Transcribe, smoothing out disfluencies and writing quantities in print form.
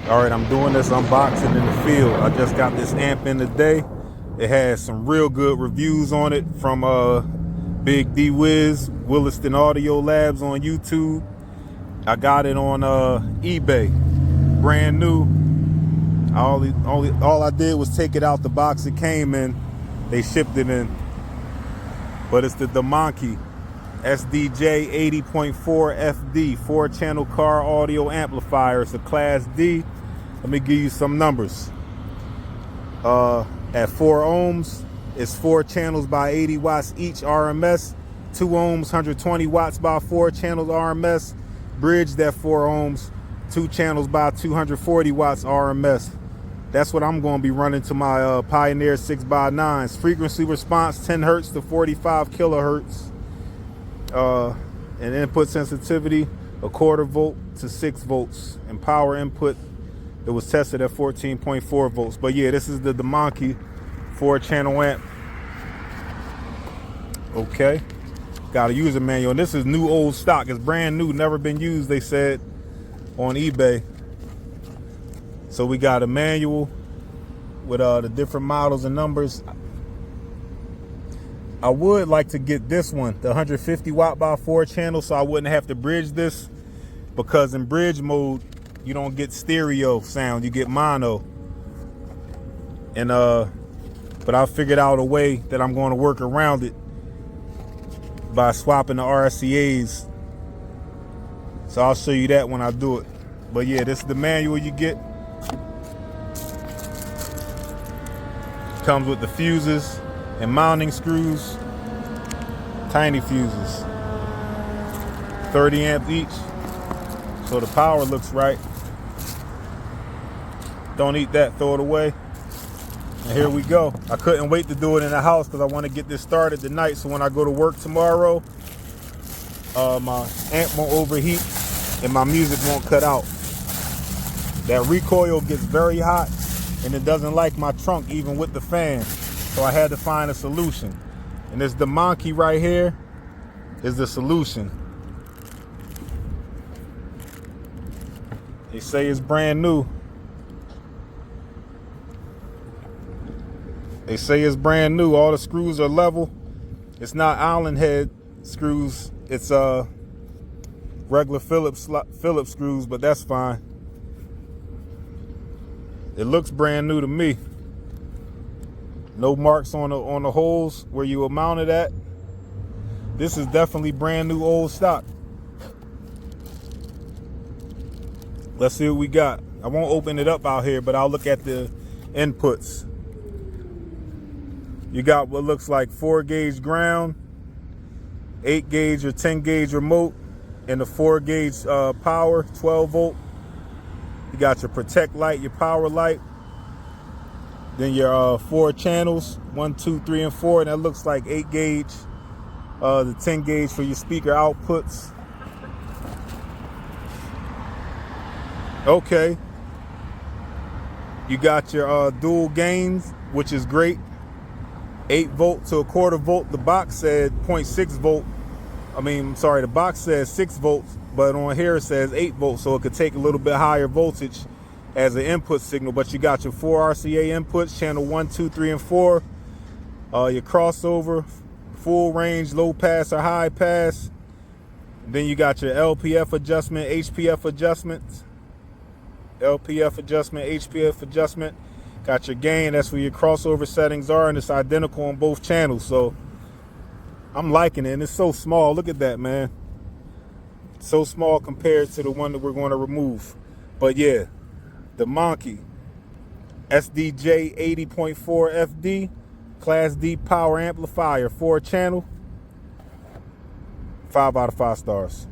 All right, I'm doing this unboxing in the field. I just got this amp in today. It has some real good reviews on it from Big D Wiz, Williston Audio Labs on YouTube. I got it on eBay, brand new. All I did was take it out the box it came in. They shipped it in. But it's the Domanki SDJ80.4FD 4-channel car audio amplifier. It's a Class D. Let me give you some numbers. At 4 ohms, it's 4 channels by 80 watts each RMS. 2 ohms, 120 watts by 4 channels RMS. Bridged at 4 ohms, 2 channels by 240 watts RMS. That's what I'm going to be running to my Pioneer 6x9s. Frequency response 10 hertz to 45 kilohertz. And input sensitivity 1/4 volt to 6 volts. And power input, it was tested at 14.4 volts. But yeah, this is the Domanki 4-channel amp. Okay. Got a user manual. And this is new old stock. It's brand new, never been used, they said, on eBay. So we got a manual with the different models and numbers. I would like to get this one, the 150 watt by 4 channel, so I wouldn't have to bridge this, because in bridge mode you don't get stereo sound, you get mono. And but I figured out a way that I'm going to work around it by swapping the RCAs. So I'll show you that when I do it. But yeah, this is the manual you get. Comes with the fuses and mounting screws, tiny fuses, 30 amps each, so the power looks right. Don't eat that, throw it away. And here we go. I couldn't wait to do it in the house because I want to get this started tonight, so when I go to work tomorrow, my amp won't overheat and my music won't cut out. That recoil gets very hot and it doesn't like my trunk even with the fan. So I had to find a solution. And this Domanki right here is the solution. They say it's brand new. They say it's brand new. All the screws are level. It's not Allen head screws. It's regular Phillips screws, but that's fine. It looks brand new to me. No marks on the holes where you were mounted at. This is definitely brand new old stock. Let's see what we got. I won't open it up out here, but I'll look at the inputs. You got what looks like 4-gauge ground, 8-gauge or 10-gauge remote, and the 4-gauge power, 12 volt. You got your protect light, your power light. Then your 4 channels, 1, 2, 3, and 4, and that looks like 8-gauge. The 10-gauge for your speaker outputs. Okay. You got your dual gains, which is great. 8 volt to 1/4 volt. The box said 0.6 volt. The box says 6 volts, but on here it says 8 volts, so it could take a little bit higher voltage as an input signal. But you got your 4 RCA inputs, channel 1, 2, 3, and 4. Your crossover, full range, low pass or high pass. Then you got your LPF adjustment, HPF adjustment. LPF adjustment, HPF adjustment. Got your gain, that's where your crossover settings are, and it's identical on both channels. So I'm liking it, and it's so small. Look at that, man. So small compared to the one that we're going to remove. But yeah, the Domanki SDJ80.4FD Class D power amplifier, 4-channel, 5 out of 5 stars.